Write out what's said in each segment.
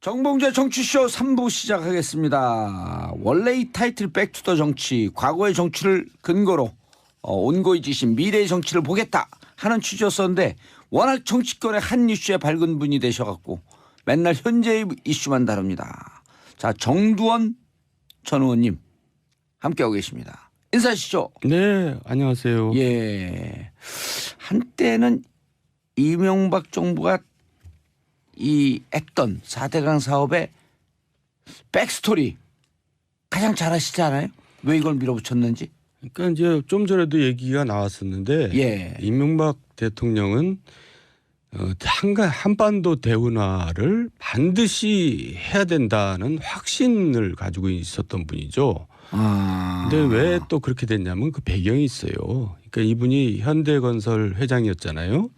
정봉재 정치쇼 3부 시작하겠습니다. 원래 이 타이틀 백투더 정치, 과거의 정치를 근거로 온고의 지신 미래의 정치를 보겠다 하는 취지였었는데 워낙 정치권의 한 이슈에 밝은 분이 되셔갖고 맨날 현재의 이슈만 다룹니다. 자, 정두원 전 의원님 함께하고 계십니다. 인사하시죠. 네, 안녕하세요. 예, 한때는 이명박 정부가 했던 4대강 사업의 백스토리 가장 잘 아시지 않아요? 왜 이걸 밀어붙였는지? 그러니까 이제 좀 전에도 얘기가 나왔었는데 예. 이명박 대통령은 한반도 대운하를 반드시 해야 된다는 확신을 가지고 있었던 분이죠. 근데 왜 또 그렇게 됐냐면 그 배경이 있어요. 그러니까 이분이 현대건설 회장이었잖아요.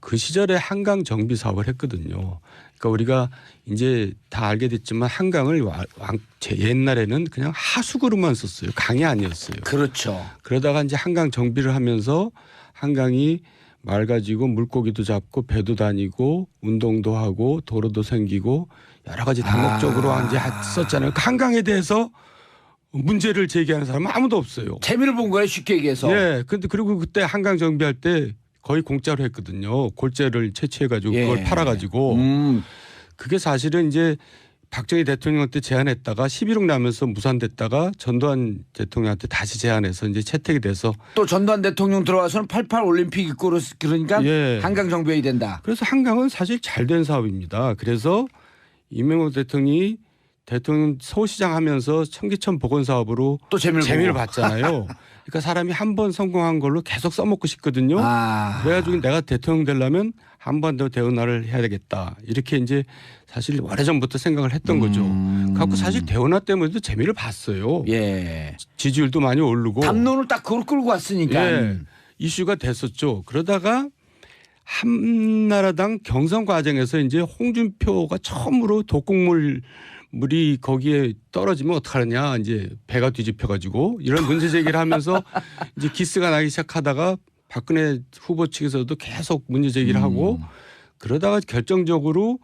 그 시절에 한강 정비 사업을 했거든요. 그러니까 우리가 이제 다 알게 됐지만 한강을 옛날에는 그냥 하수구로만 썼어요. 강이 아니었어요. 그렇죠. 그러다가 이제 한강 정비를 하면서 한강이 맑아지고 물고기도 잡고 배도 다니고 운동도 하고 도로도 생기고 여러 가지 다목적으로 이제 썼잖아요. 그 한강에 대해서 문제를 제기하는 사람은 아무도 없어요. 재미를 본 거예요, 쉽게 얘기해서. 예. 근데 그리고 그때 한강 정비할 때 거의 공짜로 했거든요. 골재를 채취해가지고 예. 그걸 팔아가지고 그게 사실은 이제 박정희 대통령 때 제안했다가 11억 나면서 무산됐다가 전두환 대통령한테 다시 제안해서 이제 채택이 돼서 또 전두환 대통령 들어와서는 88 올림픽 있고 그러니까 예. 한강 정비해야 된다. 그래서 한강은 사실 잘된 사업입니다. 그래서 이명박 대통령이 대통령 서울시장 하면서 청계천 복원 사업으로 또 재미를 봤잖아요. 그러니까 사람이 한 번 성공한 걸로 계속 써먹고 싶거든요. 그래가지고 내가 대통령 되려면 한반도 대운하를 해야 되겠다. 이렇게 이제 사실 오래전부터 생각을 했던 거죠. 그래서 사실 대운하 때문에도 재미를 봤어요. 예. 지지율도 많이 오르고. 담론을 딱 그걸 끌고 왔으니까. 예. 이슈가 됐었죠. 그러다가 한나라당 경선 과정에서 이제 홍준표가 처음으로 독극물이 거기에 떨어지면 어떡하느냐 이제 배가 뒤집혀가지고 이런 문제 제기를 하면서 이제 기스가 나기 시작하다가 박근혜 후보 측에서도 계속 문제 제기를 하고 그러다가 결정적으로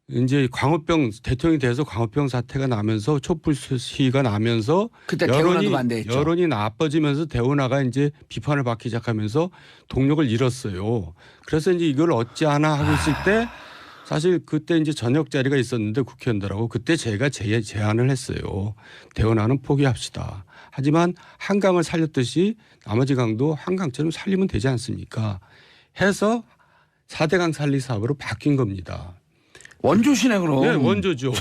이제 광우병 대통령이 돼서 광우병 사태가 나면서 촛불 시위가 나면서 그때 대운하도 반대했죠. 여론이 나빠지면서 대운하가 이제 비판을 받기 시작하면서 동력을 잃었어요. 그래서 이제 이걸 어찌하나 하고 있을 때 사실 그때 이제 저녁 자리가 있었는데 국회의원들하고 그때 제가 제안을 했어요. 대운하는 포기합시다. 하지만 한강을 살렸듯이 나머지 강도 한강처럼 살리면 되지 않습니까? 해서 4대강 살리 사업으로 바뀐 겁니다. 원조시네 그럼. 네, 원조죠.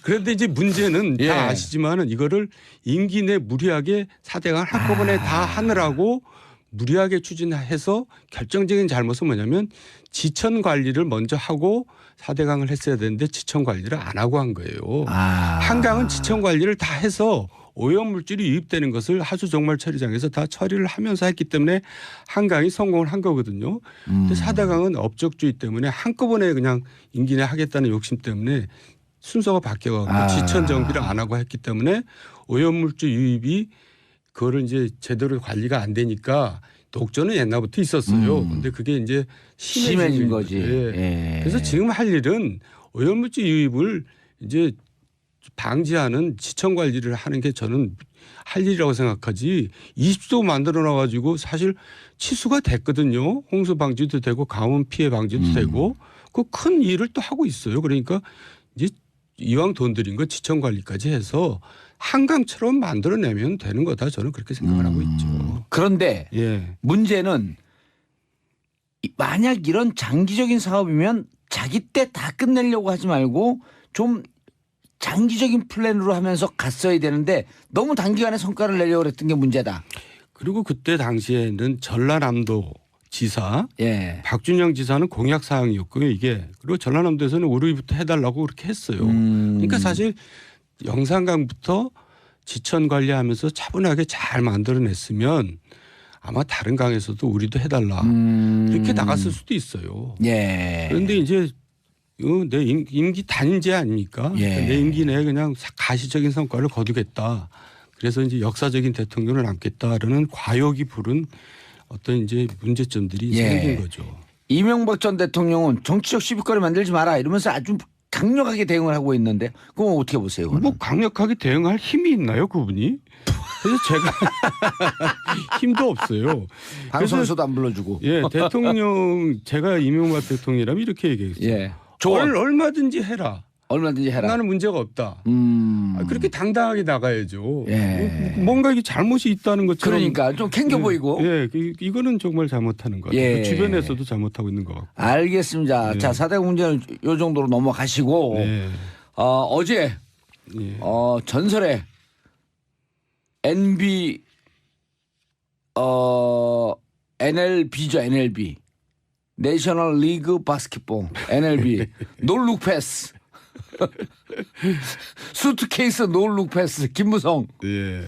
그런데 이제 문제는 예. 다 아시지만은 이거를 임기 내 무리하게 4대강을 한꺼번에 다 하느라고 무리하게 추진해서 결정적인 잘못은 뭐냐면 지천 관리를 먼저 하고 4대강을 했어야 되는데 지천 관리를 안 하고 한 거예요. 한강은 지천 관리를 다 해서 오염물질이 유입되는 것을 하수 정말 처리장에서 다 처리를 하면서 했기 때문에 한강이 성공을 한 거거든요. 근데 4대강은 업적주의 때문에 한꺼번에 그냥 임기 내 하겠다는 욕심 때문에 순서가 바뀌어가지고 지천 정비를 안 하고 했기 때문에 오염물질 유입이 그거를 이제 제대로 관리가 안 되니까 독전은 옛날부터 있었어요. 근데 그게 이제 심해진 거지. 예. 그래서 지금 할 일은 오염물질 유입을 이제 방지하는 지천 관리를 하는 게 저는 할 일이라고 생각하지 20도 만들어 놔가지고 사실 치수가 됐거든요. 홍수 방지도 되고 가뭄 피해 방지도 되고 그 큰 일을 또 하고 있어요. 그러니까 이제 이왕 돈 들인 거 지천 관리까지 해서 한강처럼 만들어내면 되는 거다 저는 그렇게 생각을 하고 있죠. 그런데 예. 문제는 만약 이런 장기적인 사업이면 자기 때 다 끝내려고 하지 말고 좀 장기적인 플랜으로 하면서 갔어야 되는데 너무 단기간에 성과를 내려고 했던 게 문제다. 그리고 그때 당시에는 전라남도 지사 예. 박준영 지사는 공약 사항이었고요. 이게 그리고 전라남도에서는 우리부터 해달라고 그렇게 했어요. 그러니까 사실 영산강부터 지천 관리하면서 차분하게 잘 만들어냈으면 아마 다른 강에서도 우리도 해달라 이렇게 나갔을 수도 있어요. 예. 그런데 이제 내 임기 단죄 아닙니까? 예. 내 임기 내에 그냥 가시적인 성과를 거두겠다. 그래서 이제 역사적인 대통령을 남겠다라는 과욕이 부른 어떤 이제 문제점들이 예. 생긴 거죠. 이명박 전 대통령은 정치적 시비거리 만들지 마라 이러면서 아주 강력하게 대응을 하고 있는데 그건 어떻게 보세요? 그거는? 뭐 강력하게 대응할 힘이 있나요, 그분이? 그래서 제가 힘도 없어요. 방송에서도 안 불러주고. 예, 대통령 제가 이명박 대통령이라면 이렇게 얘기했어요. 예. 얼마든지 해라. 얼마든지 해라. 나는 문제가 없다. 그렇게 당당하게 나가야죠. 예. 뭔가 이게 잘못이 있다는 것처럼. 그러니까 좀 캥겨 보이고. 예, 이거는 정말 잘못하는 것 같아요. 예. 그 주변에서도 잘못하고 있는 것 같고. 알겠습니다. 예. 자, 4대 문제는 요 정도로 넘어가시고 예. 어제 예. 전설의 NLB죠, NLB. 내셔널 리그 바스켓볼 NLB 놀룩 패스. 수트케이스 놀룩 패스 김무성. 예.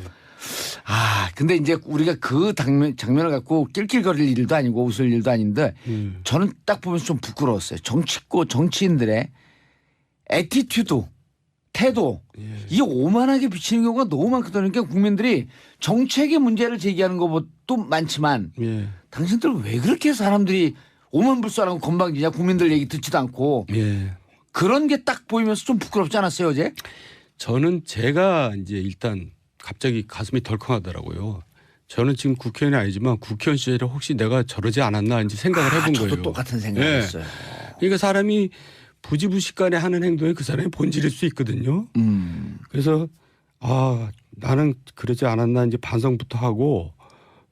근데 이제 우리가 그 장면을 갖고 낄낄거릴 일도 아니고 웃을 일도 아닌데 저는 딱 보면서 좀 부끄러웠어요. 정치인들의 애티튜드, 태도 이게 오만하게 비치는 경우가 너무 많거든요. 그러니까 국민들이 정책의 문제를 제기하는 것도 많지만 예. 당신들 왜 그렇게 사람들이 오만불선하고 건방지냐 국민들 얘기 듣지도 않고 예. 그런 게 딱 보이면서 좀 부끄럽지 않았어요 어제? 저는 제가 이제 일단 갑자기 가슴이 덜컹하더라고요. 저는 지금 국회의원이 아니지만 국회의원 시절에 혹시 내가 저러지 않았나 이제 생각을 해본 거예요. 저도 똑같은 생각했어요. 그러니까 사람이 부지부식간에 하는 행동이 그 사람의 본질일 수 있거든요. 그래서 나는 그러지 않았나 이제 반성부터 하고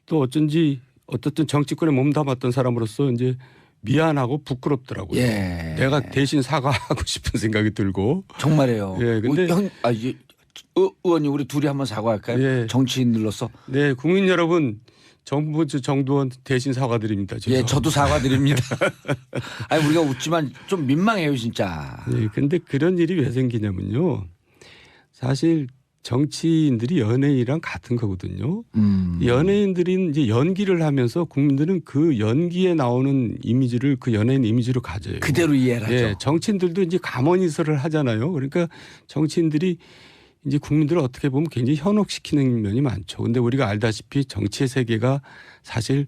또 어쨌든 정치권에 몸담았던 사람으로서 이제 미안하고 부끄럽더라고요. 예. 내가 대신 사과하고 싶은 생각이 들고. 정말이에요. 예, 근데 의원님 우리 둘이 한번 사과할까요? 예. 정치인들로서. 네, 국민 여러분, 정부 정두원 대신 사과드립니다. 예, 저도 사과드립니다. 아니 우리가 웃지만 좀 민망해요 진짜. 네, 근데 그런 일이 왜 생기냐면요. 사실 정치인들이 연예인이랑 같은 거거든요. 연예인들이 이제 연기를 하면서 국민들은 그 연기에 나오는 이미지를 그 연예인 이미지로 가져요. 그대로 이해를 하죠. 예, 정치인들도 이제 감언이설을 하잖아요. 그러니까 정치인들이 이제 국민들을 어떻게 보면 굉장히 현혹시키는 면이 많죠. 근데 우리가 알다시피 정치의 세계가 사실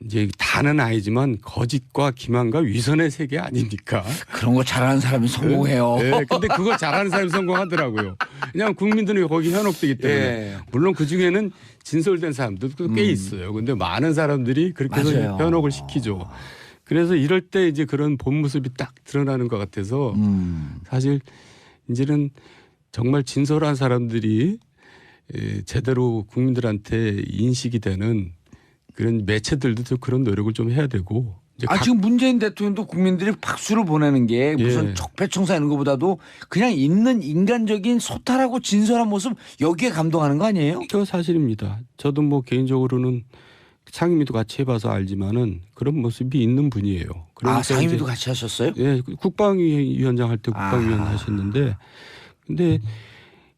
이제 다는 아니지만 거짓과 기만과 위선의 세계 아닙니까? 그런 거 잘하는 사람이 성공해요. 네, 근데 그거 잘하는 사람이 성공하더라고요. 왜냐하면 국민들은 거기 현혹되기 때문에. 예. 물론 그 중에는 진솔된 사람들도 꽤 있어요. 근데 많은 사람들이 그렇게 해서 맞아요. 현혹을 시키죠. 그래서 이럴 때 이제 그런 본 모습이 딱 드러나는 것 같아서 사실 이제는 정말 진솔한 사람들이 제대로 국민들한테 인식이 되는 그런 매체들도 그런 노력을 좀 해야 되고. 이제 지금 문재인 대통령도 국민들이 박수를 보내는 게 무슨 예. 적폐청사 이런 것보다도 그냥 있는 인간적인 소탈하고 진솔한 모습 여기에 감동하는 거 아니에요? 그 사실입니다. 저도 뭐 개인적으로는 상임위도 같이 해봐서 알지만은 그런 모습이 있는 분이에요. 그러니까 상임위도 이제 같이 하셨어요? 예, 국방위원장 할 때 국방위원 하셨는데 근데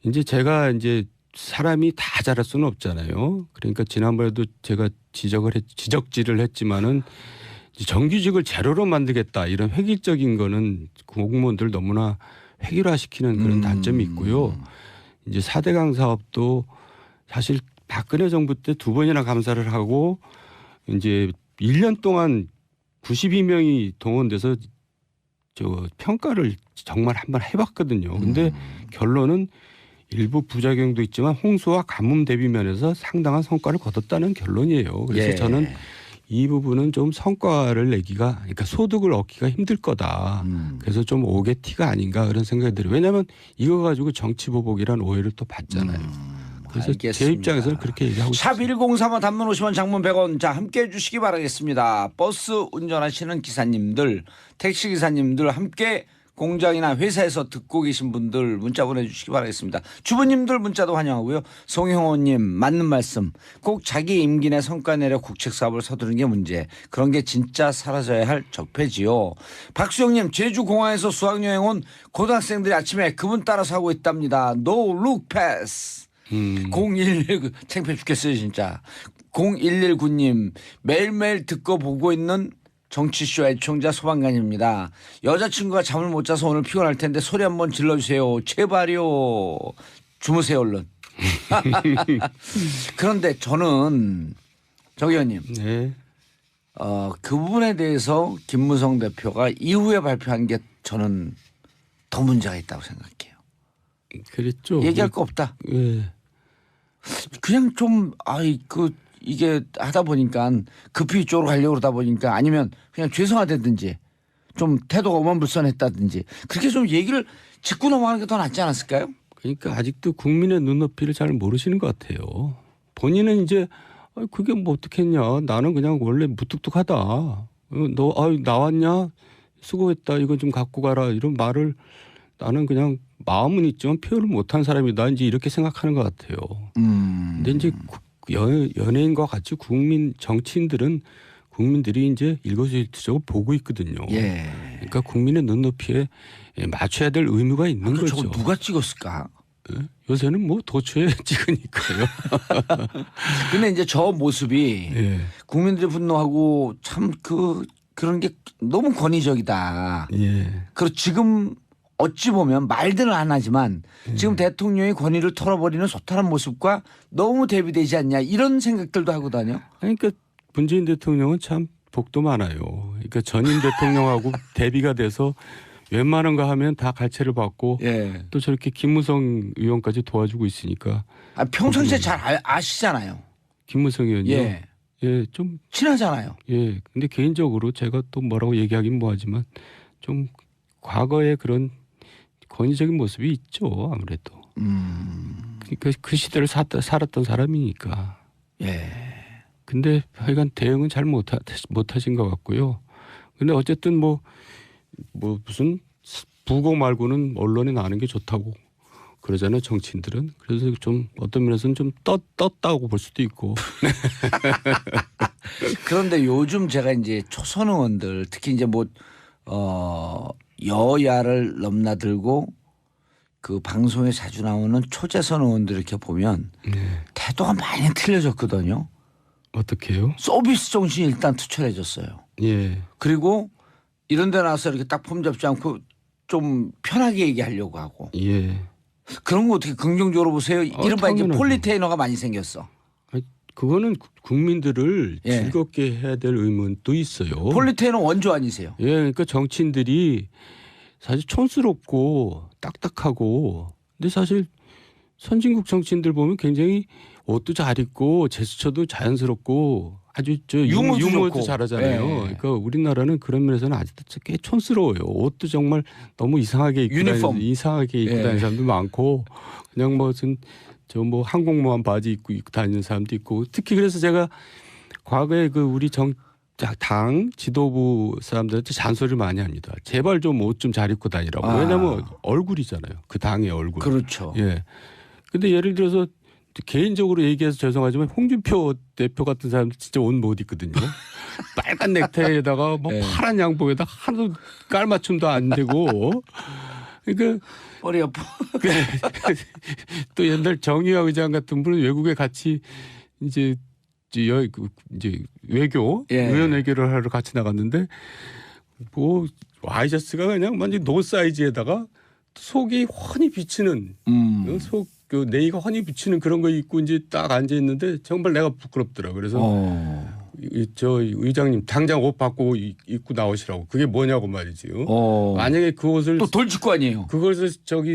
이제 제가 이제 사람이 다 잘할 수는 없잖아요. 그러니까 지난번에도 제가 지적질을 했지만은 정규직을 제로로 만들겠다 이런 획일적인 거는 공무원들 너무나 획일화시키는 그런 단점이 있고요. 이제 4대강 사업도 사실 박근혜 정부 때 2번이나 감사를 하고 이제 1년 동안 92명이 동원돼서 평가를 정말 한번 해봤거든요. 근데 결론은 일부 부작용도 있지만 홍수와 가뭄 대비 면에서 상당한 성과를 거뒀다는 결론이에요. 그래서 예. 저는 이 부분은 좀 성과를 내기가 그러니까 소득을 얻기가 힘들 거다. 그래서 좀 오게티가 아닌가 그런 생각이 들어요. 왜냐하면 이거 가지고 정치보복이라는 오해를 또 받잖아요. 그래서 알겠습니다. 제 입장에서는 그렇게 얘기하고 샵 싶습니다. 1035 단문 50원 장문 100원 자 함께해 주시기 바라겠습니다. 버스 운전하시는 기사님들 택시 기사님들 함께 공장이나 회사에서 듣고 계신 분들 문자 보내주시기 바라겠습니다. 주부님들 문자도 환영하고요. 송형호님 맞는 말씀 꼭 자기 임기 내 성과 내려 국책사업을 서두르는 게 문제. 그런 게 진짜 사라져야 할 적폐지요. 박수영님 제주공항에서 수학여행 온 고등학생들이 아침에 그분 따라서 하고 있답니다. No look pass. 0119 창피해 죽겠어요 진짜. 0119님 매일매일 듣고 보고 있는 정치쇼 애청자 소방관입니다. 여자친구가 잠을 못 자서 오늘 피곤할 텐데 소리 한번 질러주세요. 제발요. 주무세요 얼른. 그런데 저는 정 의원님 네. 그 부분에 대해서 김무성 대표가 이후에 발표한 게 저는 더 문제가 있다고 생각해요. 그랬죠. 얘기할 거 없다. 예. 그냥 좀 이게 하다 보니까 급히 이쪽으로 가려고 그러다 보니까 아니면 그냥 죄송하다든지 좀 태도가 어만불선했다든지 그렇게 좀 얘기를 짚고 넘어가는 게 더 낫지 않았을까요? 그러니까 아직도 국민의 눈높이를 잘 모르시는 것 같아요. 본인은 이제 그게 뭐 어떻겠냐. 나는 그냥 원래 무뚝뚝하다. 너 나왔냐? 수고했다. 이거 좀 갖고 가라. 이런 말을 나는 그냥 마음은 있지만 표현을 못한 사람이다. 이제 이렇게 생각하는 것 같아요. 근데 이제 연예인과 같이 정치인들은 국민들이 이제 일거수일투족을 보고 있거든요. 예. 그러니까 국민의 눈높이에 맞춰야 될 의무가 있는 거죠. 저거 누가 찍었을까? 예? 요새는 뭐 도초에 찍으니까요. 근데 이제 저 모습이 예. 국민들이 분노하고 참 그런 게 너무 권위적이다. 예. 그리고 지금 어찌 보면 말들은 안 하지만 지금 대통령의 권위를 털어버리는 소탈한 모습과 너무 대비되지 않냐 이런 생각들도 하거든요. 그러니까 문재인 대통령은 참 복도 많아요. 그러니까 전임 대통령하고 대비가 돼서 웬만한 거 하면 다 갈채를 받고 예. 또 저렇게 김무성 의원까지 도와주고 있으니까. 평상시에 잘 아시잖아요. 김무성 의원요. 예. 예, 좀 친하잖아요. 예. 근데 개인적으로 제가 또 뭐라고 얘기하긴 뭐하지만 좀 과거에 그런 권위적인 모습이 있죠. 아무래도. 그러니까 그 시대를 살았던 사람이니까. 예. 근데 하여간 대응은 잘 못하신 것 같고요. 근데 어쨌든 뭐 무슨 부고 말고는 언론에 나는 게 좋다고 그러잖아요. 정치인들은. 그래서 좀 어떤 면에서는 좀 떴다고 볼 수도 있고. 그런데 요즘 제가 이제 초선 의원들 특히 이제 여야를 넘나들고 그 방송에 자주 나오는 초재선 의원들 이렇게 보면 태도가 많이 틀려졌거든요. 어떻게 해요? 서비스 정신이 일단 투철해졌어요. 예. 그리고 이런 데 나와서 이렇게 딱 폼 잡지 않고 좀 편하게 얘기하려고 하고. 예. 그런 거 어떻게 긍정적으로 보세요? 이른바 이제 당연하죠. 폴리테이너가 많이 생겼어. 그거는 국민들을 예. 즐겁게 해야 될 의무도 있어요. 폴리테이너 원조 아니세요? 예, 그러니까 정치인들이 사실 촌스럽고 딱딱하고, 근데 사실 선진국 정치인들 보면 굉장히 옷도 잘 입고 제스처도 자연스럽고 아주 유머도 유머도 좋고. 잘하잖아요. 예. 그러니까 우리나라는 그런 면에서는 아직도 꽤 촌스러워요. 옷도 정말 너무 이상하게 입고 유니폼. 다니는 예. 사람도 많고, 그냥 무슨 항공모함 바지 입고 다니는 사람도 있고. 특히 그래서 제가 과거에 우리 당 지도부 사람들한테 잔소리를 많이 합니다. 제발 좀 옷 좀 잘 입고 다니라고. 왜냐하면 얼굴이잖아요. 그 당의 얼굴. 그렇죠. 예. 근데 예를 들어서 개인적으로 얘기해서 죄송하지만 홍준표 대표 같은 사람들 진짜 옷 못 입거든요. 빨간 넥타이에다가 예. 파란 양복에다 하나도 깔맞춤도 안 되고. 그러니까 머리 아파. 또 옛날 정의화 의장 같은 분은 외국에 같이 이제 외교 예. 의원 외교를 하러 같이 나갔는데 와이셔츠가 그냥 완전 노 사이즈에다가 속이 훤히 비치는 네이가 훤히 비치는 그런 거 입고 이제 딱 앉아 있는데 정말 내가 부끄럽더라. 그래서 저 의장님 당장 옷 바꾸고 입고 나오시라고. 그게 뭐냐고 말이지요. 만약에 그 옷을 또 돌직구 아니에요. 그것을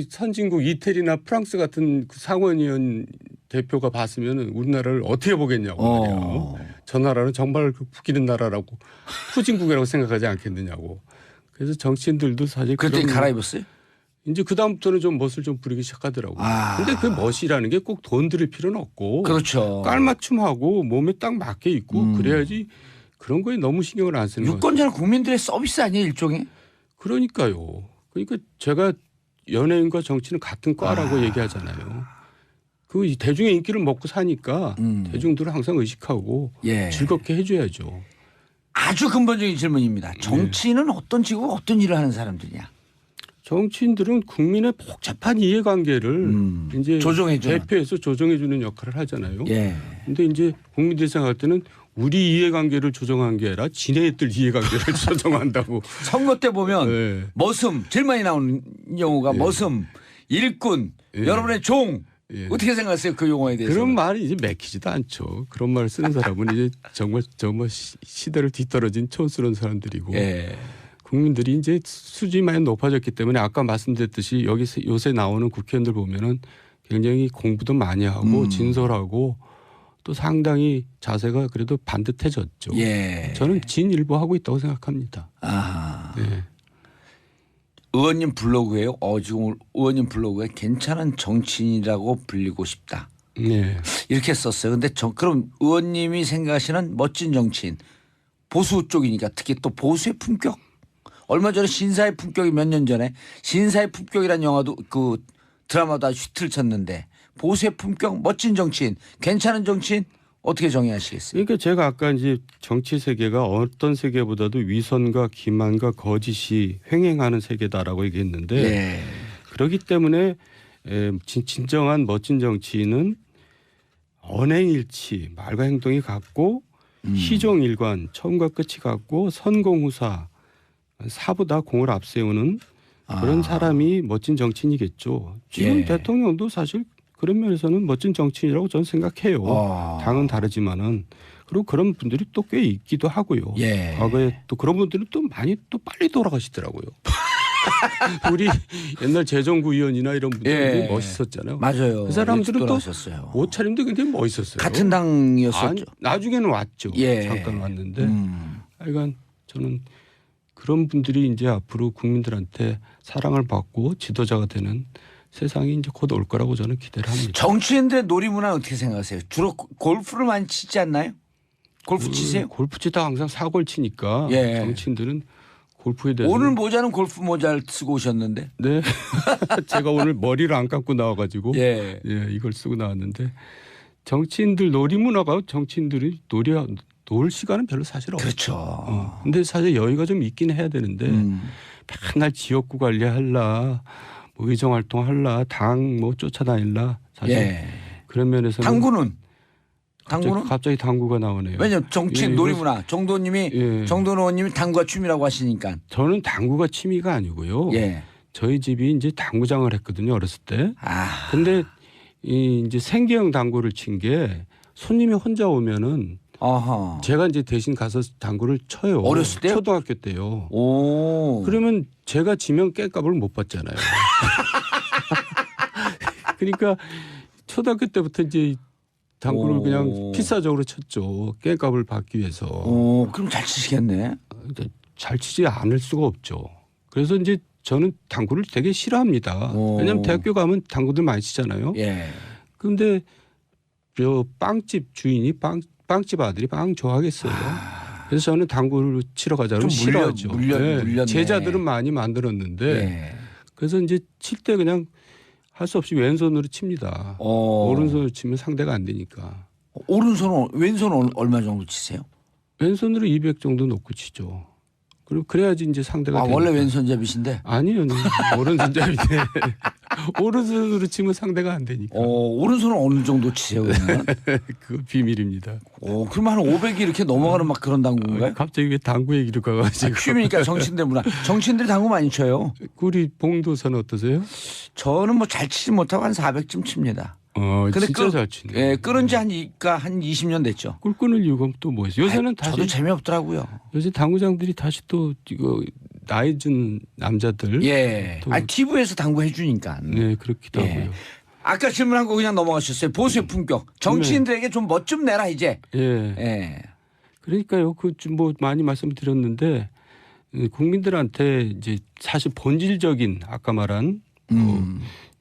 선진국 이태리나 프랑스 같은 그 상원의원 대표가 봤으면 우리나라를 어떻게 보겠냐고 말이야. 저 나라는 정말 후기는 나라라고 후진국이라고 생각하지 않겠느냐고. 그래서 정치인들도 사실 그때 갈아입었어요? 이제 그 다음부터는 좀 멋을 좀 부리기 시작하더라고요. 근데 그 멋이라는 게 꼭 돈 들일 필요는 없고. 그렇죠. 깔맞춤하고 몸에 딱 맞게 입고 그래야지. 그런 거에 너무 신경을 안 쓰는 거예요. 유권자는 국민들의 서비스 아니에요 일종의? 그러니까요. 그러니까 제가 연예인과 정치는 같은 과라고 얘기하잖아요. 그 대중의 인기를 먹고 사니까 대중들을 항상 의식하고 예. 즐겁게 해줘야죠. 아주 근본적인 질문입니다. 정치인은 어떤 직업 어떤 일을 하는 사람들이냐? 정치인들은 국민의 복잡한 이해관계를 이제 조정해주는. 대표해서 조정해주는 역할을 하잖아요. 예. 근데 이제 국민들이 생각할 때는 우리 이해관계를 조정한 게 아니라 지네들 이해관계를 조정한다고. 선거 때 보면 네. 머슴 제일 많이 나오는 경우가 머슴, 일꾼, 예. 여러분의 종 예. 어떻게 생각하세요? 그 용어에 대해서? 그런 말이 이제 맥히지도 않죠. 그런 말을 쓰는 사람은 이제 정말 시대를 뒤떨어진 촌스러운 사람들이고 예. 국민들이 이제 수준이 많이 높아졌기 때문에 아까 말씀드렸듯이 여기서 요새 나오는 국회의원들 보면은 굉장히 공부도 많이 하고 진솔하고 또 상당히 자세가 그래도 반듯해졌죠. 예. 저는 진일보하고 있다고 생각합니다. 아. 네. 의원님 블로그에요. 지금 의원님 블로그에 괜찮은 정치인이라고 불리고 싶다. 네. 이렇게 썼어요. 근데 그럼 의원님이 생각하시는 멋진 정치인 보수 쪽이니까 특히 또 보수의 품격. 얼마 전에 신사의 품격이 몇 년 전에 신사의 품격이라는 영화도 그 드라마도 아주 히트를 쳤는데 보수의 품격 멋진 정치인 괜찮은 정치인 어떻게 정의하시겠어요? 그러니까 제가 아까 이제 정치 세계가 어떤 세계보다도 위선과 기만과 거짓이 횡행하는 세계다라고 얘기했는데 네. 그렇기 때문에 진정한 멋진 정치인은 언행일치, 말과 행동이 같고 희종일관, 처음과 끝이 같고 선공후사, 사보다 공을 앞세우는 그런 사람이 멋진 정치인이겠죠. 지금 예. 대통령도 사실 그런 면에서는 멋진 정치인이라고 저는 생각해요. 당은 다르지만은 그리고 그런 분들이 또 꽤 있기도 하고요. 예. 과거에 또 그런 분들은 또 많이 또 빨리 돌아가시더라고요. 우리 옛날 재정구 의원이나 이런 분들이 예. 멋있었잖아요. 맞아요. 그 사람들은 또 돌아가셨어요. 옷차림도 굉장히 멋있었어요. 같은 당이었었죠. 나중에는 왔죠. 예. 잠깐 왔는데 하여간 저는 그런 분들이 이제 앞으로 국민들한테 사랑을 받고 지도자가 되는 세상이 이제 곧 올 거라고 저는 기대를 합니다. 정치인들의 놀이문화는 어떻게 생각하세요? 주로 골프를 많이 치지 않나요? 골프 치세요? 골프 치다 항상 사고를 치니까 예. 정치인들은 골프에 대해서 오늘 모자는 골프 모자를 쓰고 오셨는데. 네. 제가 오늘 머리를 안 감고 나와가지고 예. 이걸 쓰고 나왔는데 정치인들 놀이문화가 정치인들이 놀 시간은 별로 사실 없죠. 그렇죠. 근데 사실 여유가 좀 있긴 해야 되는데 맨날 지역구 관리할라, 뭐 의정활동할라, 당 뭐 쫓아다닐라 사실 예. 그런 면에서는 당구는 갑자기 당구가 나오네요. 왜냐면 정치인 예, 놀이문화 정도님이 예. 정도는 의원님이 당구가 취미라고 하시니까. 저는 당구가 취미가 아니고요. 예. 저희 집이 이제 당구장을 했거든요 어렸을 때. 아. 근데 이제 생계형 당구를 친 게 손님이 혼자 오면은 어허. 제가 이제 대신 가서 당구를 쳐요. 어렸을 때요? 초등학교 때요. 오. 그러면 제가 지면 깽값을 못 받잖아요. 그러니까 초등학교 때부터 이제 당구를 오. 그냥 필사적으로 쳤죠. 깽값을 받기 위해서. 오, 그럼 잘 치시겠네. 잘 치지 않을 수가 없죠. 그래서 이제 저는 당구를 되게 싫어합니다. 오. 왜냐하면 대학교 가면 당구들 많이 치잖아요. 예. 그런데 저 빵집 주인이 빵집 아들이 빵 좋아하겠어요. 그래서 저는 당구를 치러 가자고 좀 싫어하죠. 물렸네. 제자들은 많이 만들었는데 예. 그래서 이제 칠 때 그냥 할 수 없이 왼손으로 칩니다. 오른손으로 치면 상대가 안 되니까. 오른손은 왼손은 얼마 정도 치세요? 왼손으로 200 정도 놓고 치죠. 그리고 그래야지 이제 상대가 되니까. 원래 왼손잡이신데. 아니요. 오른손잡이인데 오른손으로 치면 상대가 안 되니까. 오른손은 어느 정도 치세요, 그러면? 그거 비밀입니다. 그럼 한 500이 이렇게 넘어가는 막 그런 당구인가요? 갑자기 왜 당구 얘기로 가가지고. 취미니까 정치인들 문화. 정치인들이 당구 많이 쳐요. 우리 봉도사는 어떠세요? 저는 뭐 잘 치지 못하고 한 400쯤 칩니다. 근데 진짜 잘 치네. 예, 끊은 지 한 20년 됐죠. 꿀 끊을 이유가 또 뭐였어요? 요새는 다시 저도 재미없더라고요. 요새 당구장들이 다시 또 이거 나이 든 남자들. 예. 또 TV에서 당구 해주니까. 네, 그렇기도 예. 하고요. 아까 질문한 거 그냥 넘어가셨어요. 보수의 품격. 정치인들에게 좀 멋 좀 내라 이제. 예. 예. 그러니까요. 그 좀 뭐 많이 말씀드렸는데 국민들한테 이제 사실 본질적인 아까 말한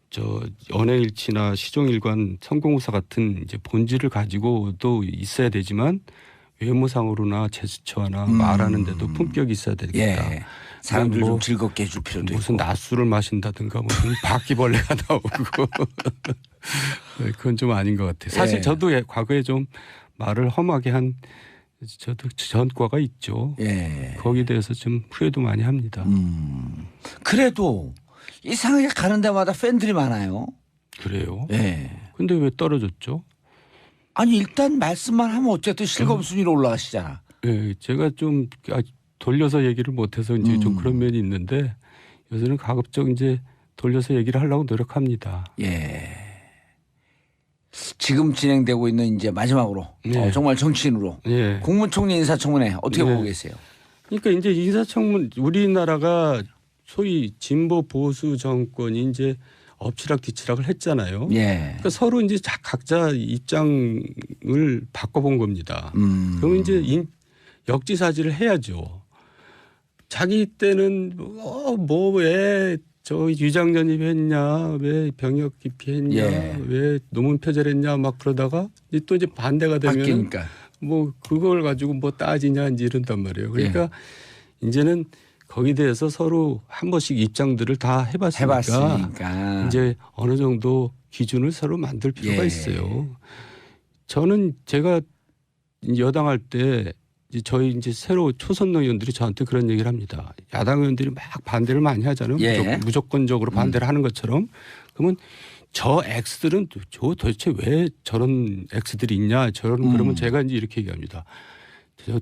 저 언행일치나 시종일관 성공후사 같은 이제 본질을 가지고도 있어야 되지만 외모상으로나 제스처나 말하는데도 품격이 있어야 되겠다. 예. 사람들 뭐 좀 즐겁게 해줄 필요도 무슨 있고. 낮술을 마신다든가 무슨 바퀴벌레가 나오고 네, 그건 좀 아닌 것 같아요. 사실 예. 저도 과거에 좀 말을 험하게 한 저도 전과가 있죠. 예. 거기에 대해서 좀 후회도 많이 합니다. 그래도 이상하게 가는 데마다 팬들이 많아요. 그래요? 예. 근데 왜 떨어졌죠? 아니 일단 말씀만 하면 어쨌든 실검 순위로 올라가시잖아. 예, 제가 좀 돌려서 얘기를 못해서 이제 좀 그런 면이 있는데 요새는 가급적 이제 돌려서 얘기를 하려고 노력합니다. 예. 지금 진행되고 있는 이제 마지막으로 네. 정말 정치인으로 예. 국무총리 인사청문회 어떻게 네. 보고 계세요? 그러니까 이제 인사청문 우리나라가 소위 진보 보수 정권이 이제 엎치락뒤치락을 했잖아요. 예. 그러니까 서로 이제 각자 입장을 바꿔본 겁니다. 그러면 이제 역지사지를 해야죠. 자기 때는 뭐 왜 저 유장전입 했냐, 왜 병역 기피했냐, 예. 왜 노문 표절했냐 막 그러다가 이제 또 이제 반대가 되면 바뀌니까. 뭐 그걸 가지고 뭐 따지냐 이제 이런단 말이에요. 그러니까 이제는 거기에 대해서 서로 한 번씩 입장들을 다 해봤으니까 이제 어느 정도 기준을 서로 만들 필요가 예. 있어요. 저는 제가 여당할 때 저희 이제 새로 초선 의원들이 저한테 그런 얘기를 합니다. 야당 의원들이 막 반대를 많이 하잖아요. 예. 무조건적으로 반대를 하는 것처럼. 그러면 저 X들은 도대체 왜 저런 X들이 있냐. 그러면 제가 이제 이렇게 얘기합니다.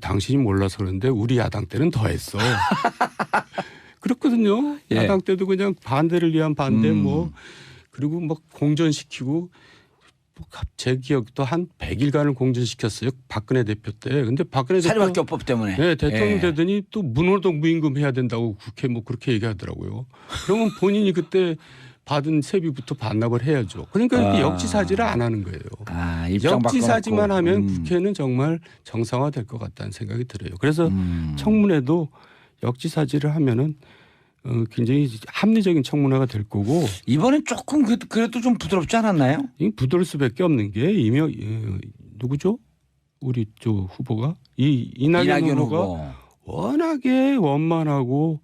당신이 몰라서 그런데 우리 야당 때는 더 했어. 그렇거든요. 예. 야당 때도 그냥 반대를 위한 반대 뭐 그리고 막 공전시키고 제 기억도 한 100일간을 공전시켰어요. 박근혜 대표 때. 근데 박근혜 대표 사립학교법 때문에. 네, 대통령 예. 되더니 또 문호동 무임금 해야 된다고 국회 뭐 그렇게 얘기하더라고요. 그러면 본인이 그때 받은 세비부터 반납을 해야죠. 그러니까 이렇게 역지사지를 안 하는 거예요. 입장 역지사지만 바꿔놓고. 하면 국회는 정말 정상화될 것 같다는 생각이 들어요. 그래서 청문회도 역지사지를 하면은 굉장히 합리적인 청문회가 될 거고 이번엔 조금 그래도 좀 부드럽지 않았나요? 부드러울 수밖에 없는 게 누구죠? 우리 저 후보가 이낙연 후보가 워낙에 원만하고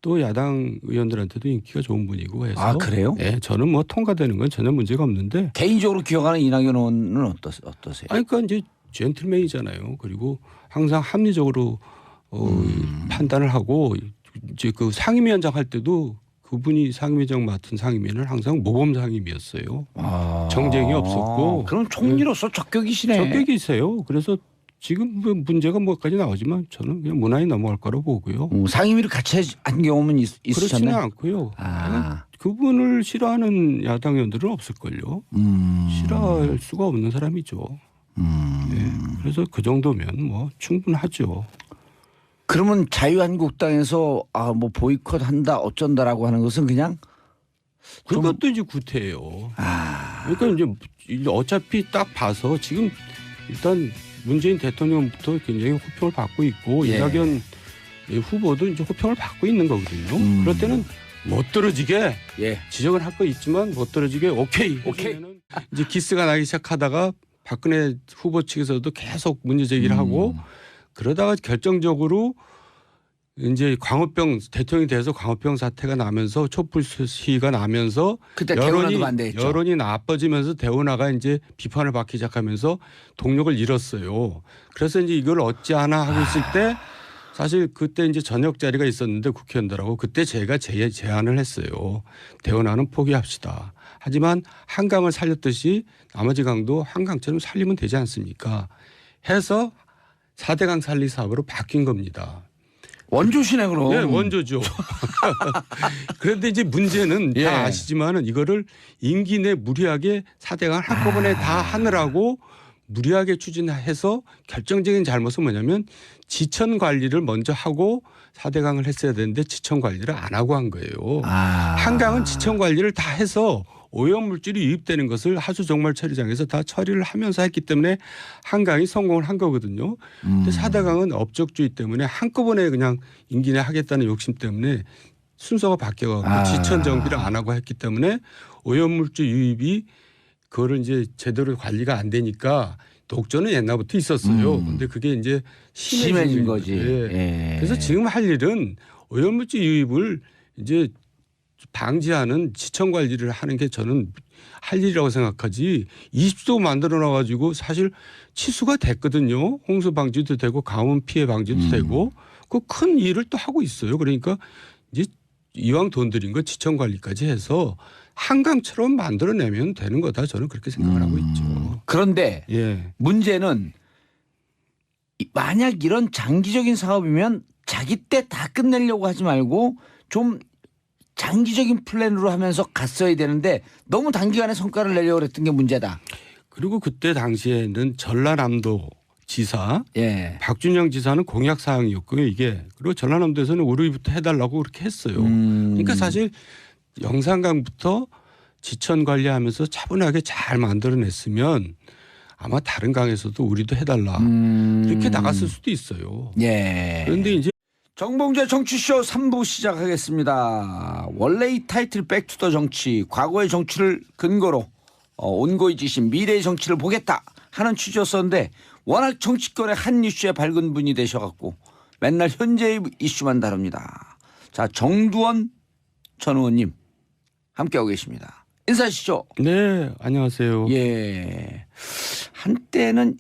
또 야당 의원들한테도 인기가 좋은 분이고 해서 아 그래요? 네, 저는 뭐 통과되는 건 전혀 문제가 없는데 개인적으로 기억하는 이낙연 의원은 어떠세요? 아니 그러니까 이제 젠틀맨이잖아요. 그리고 항상 합리적으로 판단을 하고 이제 그 상임위원장 할 때도 그분이 상임위원장 맡은 상임위는 항상 모범 상임위였어요. 정쟁이 없었고. 그럼 총리로서 적격이시네. 적격이세요. 그래서 지금 문제가 뭐까지 나오지만 저는 그냥 무난히 넘어갈 거라고 보고요. 상임위를 같이 한 경험은 그렇지는 있으셨나요? 않고요. 그분을 싫어하는 야당 의원들은 없을걸요. 싫어할 수가 없는 사람이죠. 네. 그래서 그 정도면 뭐 충분하죠. 그러면 자유한국당에서 뭐 보이콧한다 어쩐다라고 하는 것은 그냥 그것도 이제 구태예요. 그러니까 이제 어차피 딱 봐서 지금 일단 문재인 대통령부터 굉장히 호평을 받고 있고 예. 이낙연 후보도 이제 호평을 받고 있는 거거든요. 그럴 때는 못 떨어지게 지적을 할 거 있지만 못 떨어지게 오케이. 이제 기스가 나기 시작하다가 박근혜 후보 측에서도 계속 문제 제기를 하고 그러다가 결정적으로 이제 광우병 대통령이 돼서 광우병 사태가 나면서 촛불 시위가 나면서 그때 대우나도 반대했죠. 여론이 나빠지면서 대우나가 이제 비판을 받기 시작하면서 동력을 잃었어요. 그래서 이제 이걸 어찌하나 하고 있을 때 사실 그때 이제 저녁 자리가 있었는데 국회의원들하고 그때 제가 제안을 했어요. 대우나는 포기합시다. 하지만 한강을 살렸듯이 나머지 강도 한강처럼 살리면 되지 않습니까? 해서 4대강 살리 사업으로 바뀐 겁니다. 원조시네 그럼. 네, 원조죠. 그런데 이제 문제는 예. 다 아시지만은 이거를 임기 내 무리하게 4대강 한꺼번에 다 하느라고 무리하게 추진해서 결정적인 잘못은 뭐냐면 지천 관리를 먼저 하고 4대강을 했어야 되는데 지천 관리를 안 하고 한 거예요. 한강은 지천 관리를 다 해서 오염물질이 유입되는 것을 하수 정말 처리장에서 다 처리를 하면서 했기 때문에 한강이 성공을 한 거거든요. 근데 4대강은 업적주의 때문에 한꺼번에 그냥 임기 내 하겠다는 욕심 때문에 순서가 바뀌어가지고 지천 정비를 안 하고 했기 때문에 오염물질 유입이 그거를 이제 제대로 관리가 안 되니까 독전은 옛날부터 있었어요. 근데 그게 이제 심해진 거지. 예. 그래서 지금 할 일은 오염물질 유입을 이제 방지하는 지천 관리를 하는 게 저는 할 일이라고 생각하지 20도 만들어 놔가지고 사실 치수가 됐거든요. 홍수 방지도 되고 가뭄 피해 방지도 되고 그 큰 일을 또 하고 있어요. 그러니까 이제 이왕 돈 들인 거 지천 관리까지 해서 한강처럼 만들어내면 되는 거다 저는 그렇게 생각을 하고 있죠. 그런데 예. 문제는 만약 이런 장기적인 사업이면 자기 때 다 끝내려고 하지 말고 좀 장기적인 플랜으로 하면서 갔어야 되는데 너무 단기간에 성과를 내려고 그랬던 게 문제다. 그리고 그때 당시에는 전라남도 지사 예. 박준영 지사는 공약 사항이었고요. 이게 그리고 전라남도에서는 우리부터 해달라고 그렇게 했어요. 그러니까 사실 영산강부터 지천 관리하면서 차분하게 잘 만들어냈으면 아마 다른 강에서도 우리도 해달라 이렇게 나갔을 수도 있어요. 예. 그런데 이제 정봉재 정치쇼 3부 시작하겠습니다. 원래 이 타이틀 백투더 정치, 과거의 정치를 근거로 온고의 지신 미래의 정치를 보겠다 하는 취지였었는데 워낙 정치권의 한 이슈에 밝은 분이 되셔갖고 맨날 현재의 이슈만 다룹니다. 자, 정두원 전 의원님 함께하고 계십니다. 인사하시죠. 네, 안녕하세요. 예. 한때는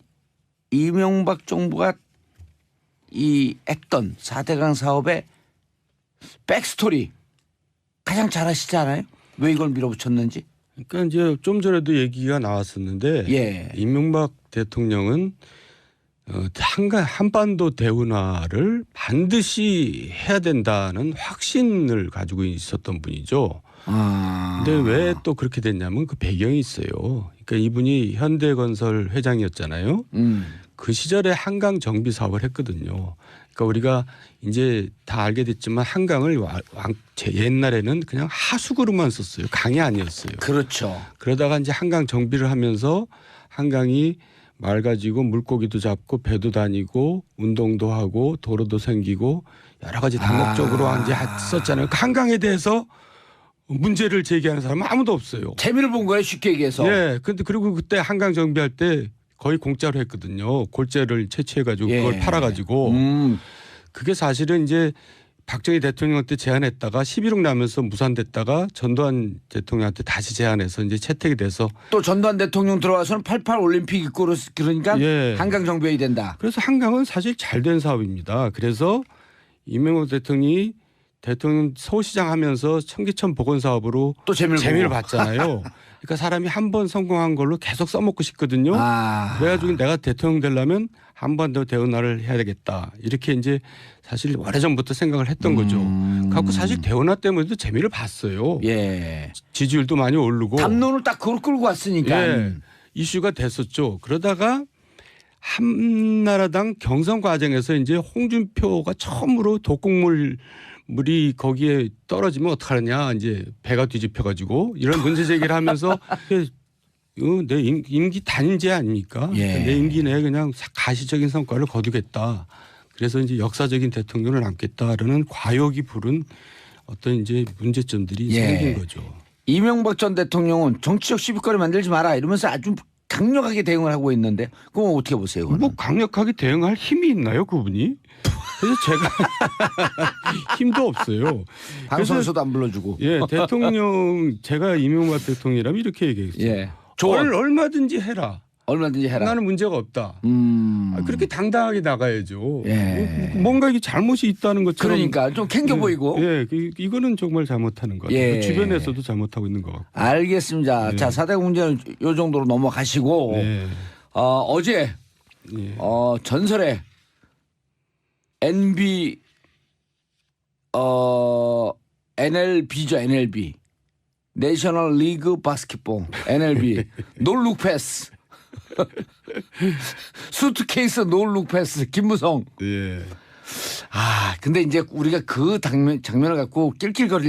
이명박 정부가 했던 4대강 사업의 백스토리 가장 잘 아시지 않아요? 왜 이걸 밀어붙였는지? 그러니까 이제 좀 전에도 얘기가 나왔었는데 예. 이명박 대통령은 한반도 대운하를 반드시 해야 된다는 확신을 가지고 있었던 분이죠. 근데 왜 또 그렇게 됐냐면 그 배경이 있어요. 그러니까 이분이 현대건설 회장이었잖아요. 그 시절에 한강 정비 사업을 했거든요. 그러니까 우리가 이제 다 알게 됐지만 한강을 옛날에는 그냥 하수구로만 썼어요. 강이 아니었어요. 그렇죠. 그러다가 이제 한강 정비를 하면서 한강이 맑아지고 물고기도 잡고 배도 다니고 운동도 하고 도로도 생기고 여러 가지 다목적으로 이제 썼잖아요. 그 한강에 대해서 문제를 제기하는 사람은 아무도 없어요. 재미를 본 거예요, 쉽게 얘기해서. 예. 근데 그리고 그때 한강 정비할 때 거의 공짜로 했거든요. 골재를 채취해가지고 그걸 팔아가지고 그게 사실은 이제 박정희 대통령 때 제안했다가 11억 나면서 무산됐다가 전두환 대통령한테 다시 제안해서 이제 채택이 돼서 또 전두환 대통령 들어와서는 88 올림픽 입구로 그러니까 예. 한강 정비해야 된다. 그래서 한강은 사실 잘된 사업입니다. 그래서 이명박 대통령이 대통령 서울시장 하면서 청계천 복원 사업으로 또 재미를 봤잖아요. 그러니까 사람이 한 번 성공한 걸로 계속 써먹고 싶거든요. 그래가지고 내가 대통령 되려면 한반도 대운하를 해야 되겠다. 이렇게 이제 사실 오래전부터 생각을 했던 거죠. 갖고 사실 대운하 때문에도 재미를 봤어요. 예. 지지율도 많이 오르고. 담론을 딱 그걸 끌고 왔으니까. 예, 이슈가 됐었죠. 그러다가 한나라당 경선 과정에서 이제 홍준표가 처음으로 독극물이 거기에 떨어지면 어떡하느냐 이제 배가 뒤집혀가지고 이런 문제 제기를 하면서 내 임기 단죄 아닙니까? 예. 내 임기 내에 그냥 가시적인 성과를 거두겠다. 그래서 이제 역사적인 대통령을 남겠다라는 과욕이 부른 어떤 이제 문제점들이 예. 생긴 거죠. 이명박 전 대통령은 정치적 시비거리 만들지 마라 이러면서 아주 강력하게 대응을 하고 있는데 그건 어떻게 보세요? 그거는? 뭐 강력하게 대응할 힘이 있나요, 그분이? 그래서 제가 힘도 없어요. 방송에서도 안 불러주고. 예, 대통령 제가 이명박 대통령이라면 이렇게 얘기했어요. 예. 조언. 얼마든지 해라. 얼마든지 해라. 나는 문제가 없다. 그렇게 당당하게 나가야죠. 예. 뭔가 이게 잘못이 있다는 것처럼. 그러니까 좀 캥겨 보이고. 예, 이거는 정말 잘못하는 것 같아요. 예. 주변에서도 잘못하고 있는 것 같고. 알겠습니다. 네. 자, 4대 문제는 요 정도로 넘어가시고 네. 어제 예. 전설의 NLB죠, NLB. 내셔널 리그 바스켓볼 NLB 놀룩 패스 수트케이스 놀룩 패스 김무성. 예. 근데 이제 우리가 그 장면을 갖고 낄낄거릴